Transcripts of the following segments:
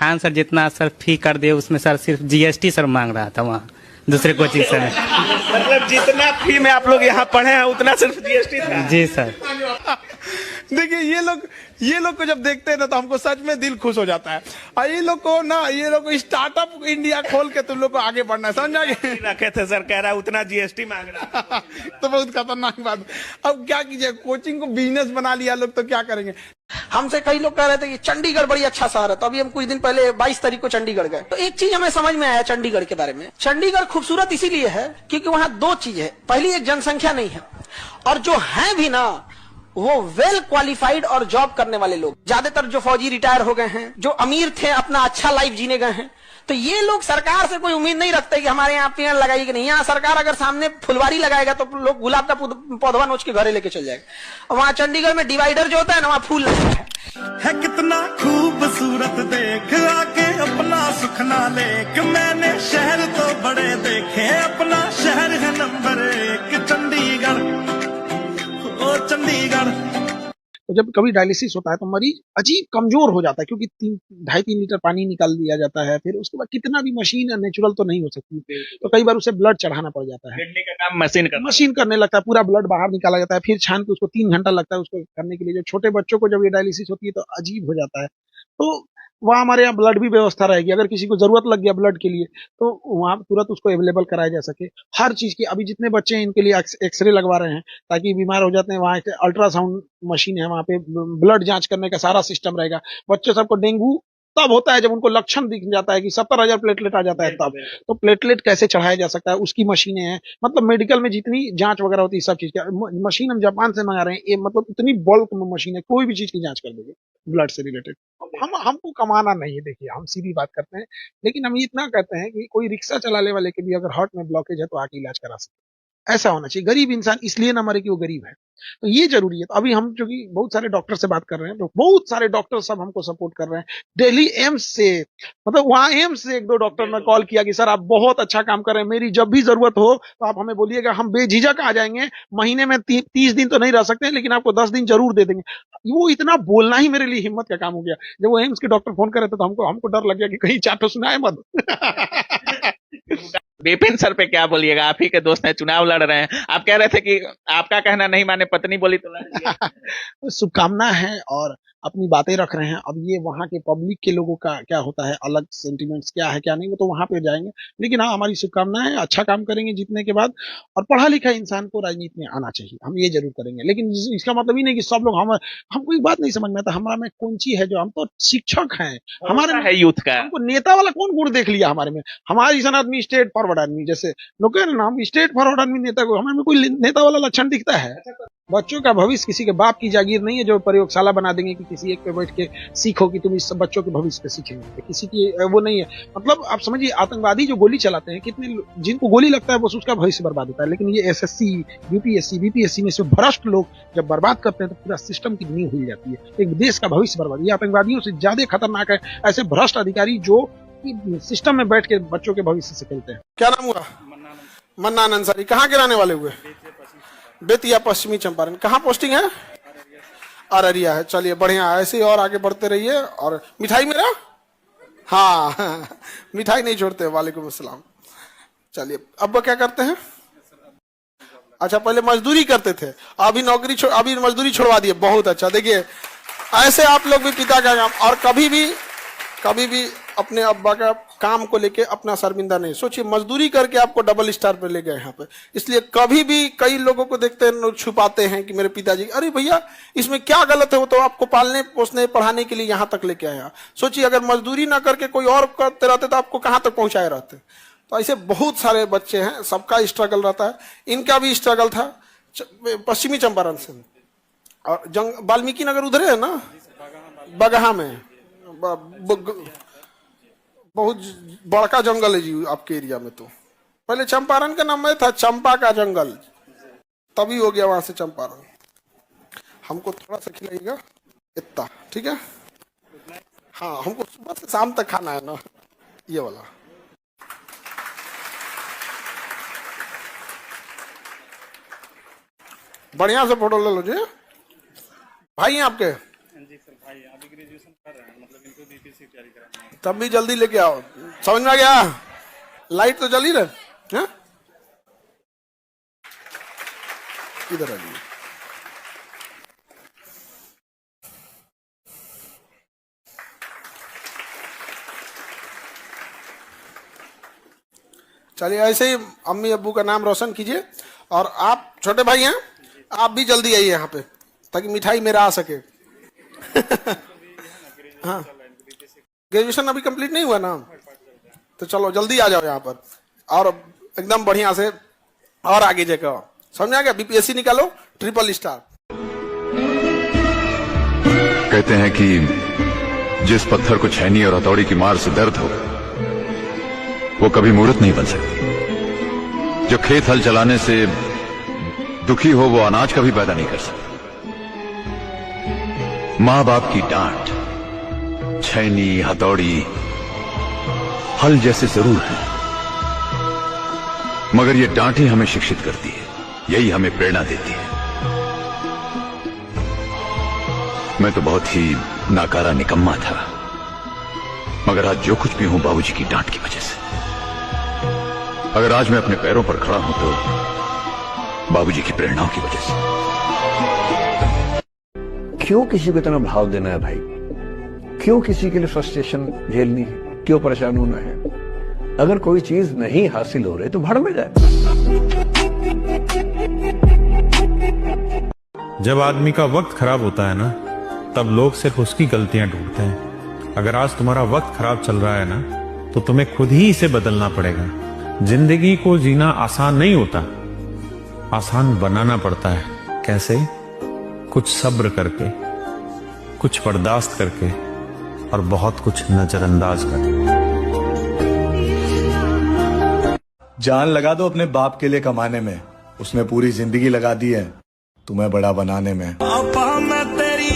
Khan sir जितना sir फी कर दिए उसमें सर सिर्फ जीएसटी सर मांग रहा था वहाँ दूसरे कोचिंग से में। मतलब जितना फी में आप लोग यहाँ पढ़े हैं उतना सिर्फ जीएसटी था। जी सर। देखिए ये लोग को जब देखते हैं ना तो हमको सच में दिल खुश हो जाता है। और ये लोग को स्टार्टअप इंडिया खोल के तुम लोग को आगे बढ़ना है, समझा गए। रखे थे सर, कह रहा है उतना जीएसटी मांग रहा है। तो बहुत खतरनाक बात। अब क्या कीजिए, कोचिंग को बिजनेस बना लिया लोग तो क्या करेंगे। हमसे कई लोग कह रहे थे कि चंडीगढ़ बड़ी अच्छा शहर है, तो अभी हम कुछ दिन पहले 22 तारीख को चंडीगढ़ गए, तो एक चीज हमें समझ में आया चंडीगढ़ के बारे में। चंडीगढ़ खूबसूरत इसीलिए है क्योंकि वहाँ दो चीज है। पहली, एक जनसंख्या नहीं है, और जो है भी ना वो वेल क्वालिफाइड और जॉब करने वाले लोग। ज्यादातर जो फौजी रिटायर हो गए हैं, जो अमीर थे अपना अच्छा लाइफ जीने गए हैं, तो ये लोग सरकार से कोई उम्मीद नहीं रखते कि हमारे यहाँ पेड़ लगाएगी कि नहीं। यहाँ सरकार अगर सामने फुलवारी लगाएगा तो लोग गुलाब का पौधा नोच के घरे लेके चल जाएगा। वहाँ चंडीगढ़ में डिवाइडर जो होता है ना, वहाँ फूल लगता है कितना खूबसूरत देख आके अपना सुख ना लेक। मैंने शहर तो बड़े देखे, अपना शहर है नंबर 1 चंडीगढ़, ओ चंडीगढ़। तो जब कभी डायलिसिस होता है तो मरीज अजीब कमजोर हो जाता है, क्योंकि 2.5-3 लीटर पानी निकाल दिया जाता है। फिर उसके बाद कितना भी मशीन नेचुरल तो नहीं हो सकती, तो कई बार उसे ब्लड चढ़ाना पड़ जाता है। किडनी का काम मशीन करने लगता है, पूरा ब्लड बाहर निकाला जाता है, फिर छान के उसको 3 घंटा लगता है उसको करने के लिए। जो छोटे बच्चों को जब ये डायलिसिस होती है तो अजीब हो जाता है। तो वहाँ हमारे यहाँ ब्लड भी व्यवस्था रहेगी, अगर किसी को जरूरत लग गया ब्लड के लिए तो वहाँ तुरंत उसको अवेलेबल कराया जा सके हर चीज की। अभी जितने बच्चे हैं इनके लिए एक्सरे लगवा रहे हैं, ताकि बीमार हो जाते हैं वहाँ अल्ट्रासाउंड मशीन है, वहाँ पे ब्लड जांच करने का सारा सिस्टम रहेगा। बच्चे सबको डेंगू तब होता है जब उनको लक्षण दिख जाता है कि 70,000 प्लेटलेट आ जाता है, तब तो प्लेटलेट कैसे चढ़ाया जा सकता है उसकी मशीनें हैं। मतलब मेडिकल में जितनी जांच वगैरह होती है सब चीज की मशीन हम जापान से मंगा रहे हैं। ये मतलब इतनी बल्क में मशीन है, कोई भी चीज की जांच कर देंगे ब्लड से रिलेटेड। हमको कमाना नहीं है, देखिए हम सीधी बात करते हैं, लेकिन हम इतना कहते हैं कि कोई रिक्शा चलाने वाले के भी अगर हार्ट में ब्लॉकेज है तो आके इलाज करा सकते हैं। ऐसा होना चाहिए। गरीब इंसान इसलिए ना मरे कि वो गरीब है, तो ये जरूरी है। तो अभी हम जो कि बहुत सारे डॉक्टर से बात कर रहे हैं, तो बहुत सारे डॉक्टर सब हमको सपोर्ट कर रहे हैं। दिल्ली एम्स से, मतलब वहाँ एम्स से 1-2 डॉक्टर ने कॉल किया कि सर आप बहुत अच्छा काम कर रहे हैं, मेरी जब भी जरूरत हो तो आप हमें बोलिएगा, हम बेझिझक आ जाएंगे। महीने में 30 दिन तो नहीं रह सकते, लेकिन आपको 10 दिन जरूर दे देंगे। वो इतना बोलना ही मेरे लिए हिम्मत का काम हो गया। जब वो एम्स के डॉक्टर फोन कर रहे थे तो हमको डर लग गया कि कहीं चाटो सुनाए मत। विपिन सर पे क्या बोलिएगा, आप ही के दोस्त हैं, चुनाव लड़ रहे हैं। आप कह रहे थे कि आपका कहना नहीं माने, पत्नी बोली तो लड़ दिए। शुभकामना है और अपनी बातें रख रहे हैं। अब ये वहाँ के पब्लिक के लोगों का क्या होता है, अलग सेंटिमेंट्स क्या है क्या नहीं, वो तो वहां पे जाएंगे। लेकिन हाँ, हमारी शुभकामना है, अच्छा काम करेंगे जीतने के बाद। और पढ़ा लिखा इंसान को राजनीति में आना चाहिए, हम ये जरूर करेंगे। लेकिन इसका मतलब ही नहीं कि सब लोग हमको एक बात नहीं समझ में आता, हमारा में कौन ची है जो, हम तो शिक्षक हैं, हमारे है यूथ का। हमको नेता वाला कौन गुण देख लिया हमारे में। हमारे जैसा आदमी स्टेट फॉरवर्ड आदमी, जैसे लोग कह रहे ना हम स्टेट फॉरवर्ड आदमी नेता को, हमारे में कोई नेता वाला लक्षण दिखता है। बच्चों का भविष्य किसी के बाप की जागीर नहीं है जो प्रयोगशाला बना देंगे कि किसी एक पे बैठ के सीखो कि तुम इस बच्चों के भविष्य पे सीखेंगे। किसी की वो नहीं है। मतलब आप समझिए, आतंकवादी जो गोली चलाते हैं, कितने जिनको गोली लगता है बस उसका भविष्य बर्बाद होता है। लेकिन ये एसएससी, यूपीएससी, बीपीएससी में से भ्रष्ट लोग जब बर्बाद करते हैं तो पूरा सिस्टम की नींव हिल जाती है, एक देश का भविष्य बर्बाद। ये आतंकवादियों से ज्यादा खतरनाक है ऐसे भ्रष्ट अधिकारी जो सिस्टम में बैठ के बच्चों के भविष्य से खेलते हैं। क्या नाम हुआ? मन्नान अंसारी। कहाँ के रहने वाले हुए? बेतिया, पश्चिमी चंपारण। कहाँ पोस्टिंग है? अररिया है। चलिए बढ़िया, ऐसे ही और आगे बढ़ते रहिए। और मिठाई मेरा, हाँ मिठाई नहीं छोड़ते। वालेकुम अस्सलाम। चलिए, अब क्या करते हैं? अच्छा, पहले मजदूरी करते थे, अभी अभी मजदूरी छोड़वा दिए। बहुत अच्छा। देखिए, ऐसे आप लोग भी पिता का काम, और कभी भी अपने अब्बा का काम को लेके अपना शर्मिंदा नहीं सोचिए। मजदूरी करके आपको डबल स्टार पे ले गए यहाँ पे, इसलिए कभी भी कई लोगों को देखते हैं लोग छुपाते हैं कि मेरे पिताजी, अरे भैया इसमें क्या गलत है, वो तो आपको पालने पोसने पढ़ाने के लिए यहाँ तक लेके आया। सोचिए, अगर मजदूरी ना करके कोई और करते रहते तो आपको कहाँ तक पहुंचाए रहते। तो ऐसे बहुत सारे बच्चे हैं, सबका स्ट्रगल रहता है। इनका भी स्ट्रगल था पश्चिमी चंपारण से। और वाल्मीकि नगर उधर है ना, बगहा में बहुत बड़का जंगल है जी आपके एरिया में। तो पहले चंपारण का नाम था चंपा का जंगल, तभी हो गया वहां से चंपारण। हमको थोड़ा सा खिलाइएगा इतना, ठीक है? हाँ, हमको सुबह से शाम तक खाना है ना, ये वाला। बढ़िया से फोटो ले लो जी। भाई हैं आपके? तब भी जल्दी लेके आओ, समझ में आ गया? लाइट तो जली रहे हैं? इधर आ जाइए। चलिए ऐसे ही अम्मी अब्बू का नाम रोशन कीजिए। और आप छोटे भाई हैं, आप भी जल्दी आइए यहाँ पे ताकि मिठाई मेरा आ सके। हाँ, ग्रेजुएशन अभी कंप्लीट नहीं हुआ ना, तो चलो जल्दी आ जाओ यहाँ पर और एकदम बढ़िया से और आगे जाकर समझ आ गया। बीपीएससी निकालो, ट्रिपल स्टार। कहते हैं कि जिस पत्थर को छैनी और हथौड़ी की मार से दर्द हो वो कभी मूर्त नहीं बन सकती। जो खेत हल चलाने से दुखी हो वो अनाज कभी पैदा नहीं कर सकता। मां बाप की डांट, छैनी, हथौड़ी, हल जैसे जरूर है, मगर ये डांट ही हमें शिक्षित करती है, यही हमें प्रेरणा देती है। मैं तो बहुत ही नाकारा निकम्मा था, मगर आज जो कुछ भी हूं बाबूजी की डांट की वजह से। अगर आज मैं अपने पैरों पर खड़ा हूं तो बाबूजी की प्रेरणाओं की वजह से। क्यों किसी को इतना भाव देना है भाई? क्यों किसी के लिए फ्रस्ट्रेशन झेलनी है? क्यों परेशान होना है? अगर कोई चीज नहीं हासिल हो रही तो भाड़ में जाए। जब आदमी का वक्त खराब होता है ना, तब लोग सिर्फ उसकी गलतियां ढूंढते हैं। अगर आज तुम्हारा वक्त खराब चल रहा है ना, तो तुम्हें खुद ही इसे बदलना पड़ेगा। जिंदगी को जीना आसान नहीं होता, आसान बनाना पड़ता है। कैसे? कुछ सब्र करके, कुछ बर्दाश्त करके और बहुत कुछ नजरअंदाज करके। जान लगा दो अपने बाप के लिए कमाने में, उसने पूरी जिंदगी लगा दी है तुम्हें बड़ा बनाने में। पापा मैं तेरी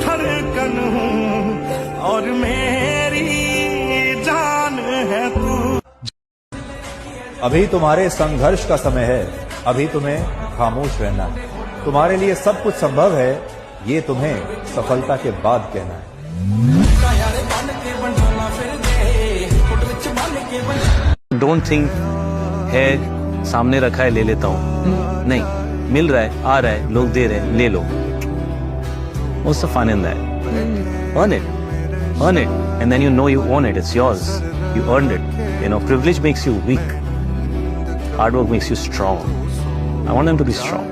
धड़कन हूँ और मेरी जान है तू। अभी तुम्हारे संघर्ष का समय है, अभी तुम्हें खामोश रहना है। तुम्हारे लिए सब कुछ संभव है, ये तुम्हें सफलता के बाद कहना है। डोंट थिंक है सामने रखा है ले लेता हूं, नहीं, मिल रहा है, आ रहा है, लोग दे रहे हैं, ले लो। What's the fun in that? Earn it, and then you know you own it. It's yours. You earned it. You know, privilege makes you weak. Hard work makes you strong. I want them to be strong.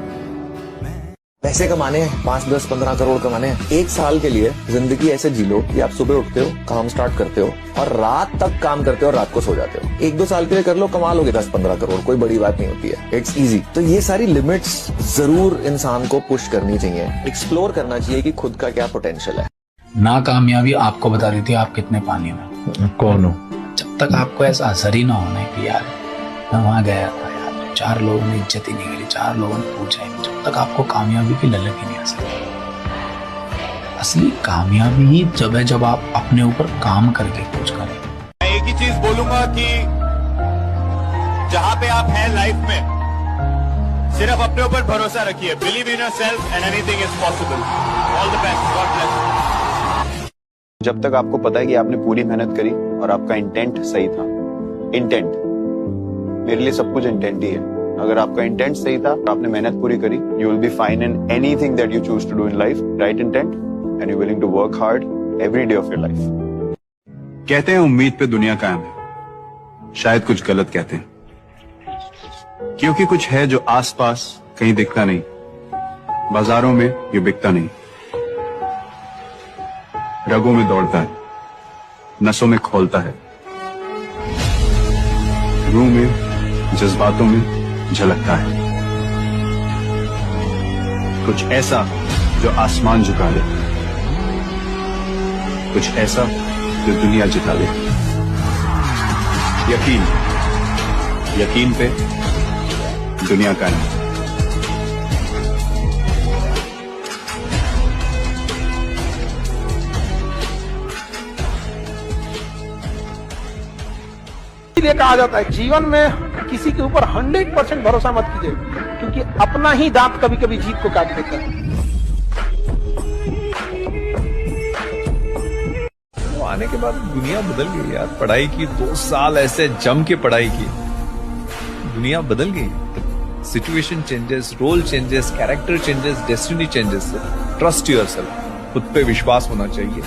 पैसे कमाने हैं, 5, 10, 15 करोड़ कमाने हैं। 1 साल के लिए जिंदगी ऐसे जी लो कि आप सुबह उठते हो, काम स्टार्ट करते हो और रात तक काम करते हो और रात को सो जाते हो। 1-2 साल के लिए कर लो, कमा लोगे 10-15 करोड़, कोई बड़ी बात नहीं होती है। It's easy. तो ये सारी लिमिट्स जरूर इंसान को पुश करनी चाहिए, एक्सप्लोर करना चाहिए कि खुद का क्या पोटेंशियल है। नाकामयाबी आपको बता देती है आप कितने पानी में। कौन हो? जब तक आपको ऐसा असर ही ना होना है कि यार मैं वहां गया था, यार 4 लोगों ने इज्जत ही नहीं करी, 4 लोगों ने पूछा ही नहीं, जब तक आपको कामयाबी की ललक ही नहीं आ सकती। असली कामयाबी ही जब है जब आप अपने ऊपर काम करके कुछ करें। मैं एक ही चीज बोलूंगा कि जहां पे आप हैं लाइफ में, सिर्फ अपने ऊपर भरोसा रखिए। Believe in yourself and anything is possible. All the best, God bless. जब तक आपको पता है कि आपने पूरी मेहनत करी और आपका इंटेंट सही था, इंटेंट मेरे लिए सब कुछ इंटेंट ही है। अगर आपका इंटेंट सही था, आपने मेहनत पूरी करी, you will be fine in anything that you choose to do in life. Right intent and you willing to work hard every day of your life. कहते हैं उम्मीद पे दुनिया कायम है, शायद कुछ गलत कहते हैं, क्योंकि कुछ है जो आसपास कहीं दिखता नहीं, बाजारों में ये बिकता नहीं, रगों में दौड़ता है, नसों में खोलता है, रूह में, जज्बातों में झलकता है। कुछ ऐसा जो आसमान झुका दे, कुछ ऐसा जो दुनिया जिता दे। यकीन, यकीन पे दुनिया का नहीं। इसलिए कहा जाता है जीवन में किसी के ऊपर 100% भरोसा मत कीजिए, क्योंकि अपना ही दांत कभी कभी जीत को काट देता है। आने के बाद दुनिया बदल गई यार। पढ़ाई की 2 साल ऐसे जम के पढ़ाई की, दुनिया बदल गई। Situation changes, role changes, character changes, destiny changes. Trust yourself, खुद पे विश्वास होना चाहिए।